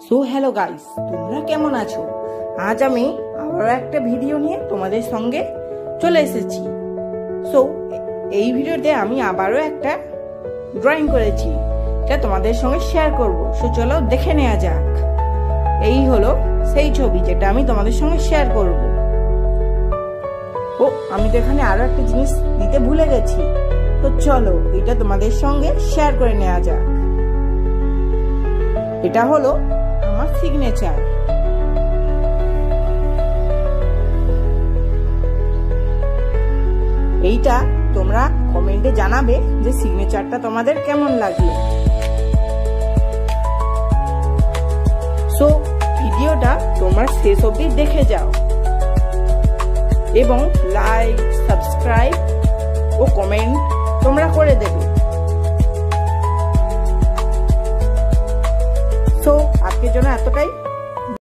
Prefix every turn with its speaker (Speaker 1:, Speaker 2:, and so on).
Speaker 1: So hello guys, তোমরা কেমন আছো? আজ আমি আবার একটা ভিডিও নিয়ে তোমাদের সঙ্গে চলে এসেছি। সো এই ভিডিওতে আমি আবারও একটা ড্রয়িং করেছি, এটা তোমাদের সঙ্গে শেয়ার করব। সো চলো দেখে নেওয়া যাক। এই হলো সেই ছবি যেটা আমি তোমাদের সঙ্গে শেয়ার করব। ও আমি তো এখানে আরো একটা জিনিস দিতে ভুলে গেছি, তো চলো এটা তোমাদের সঙ্গে শেয়ার করে নেওয়া যাক। এটা হলো আমার সিগনেচার। এইটা তোমরা কমেন্টে জানাবে যে সিগনেচারটা তোমাদের কেমন লাগলো। সো ভিডিওটা তোমরা শেষ অবধি দেখে যাও এবং লাইক, সাবস্ক্রাইব ও কমেন্ট তোমরা করে দেবে। সো আজকের জন্য এতটাই।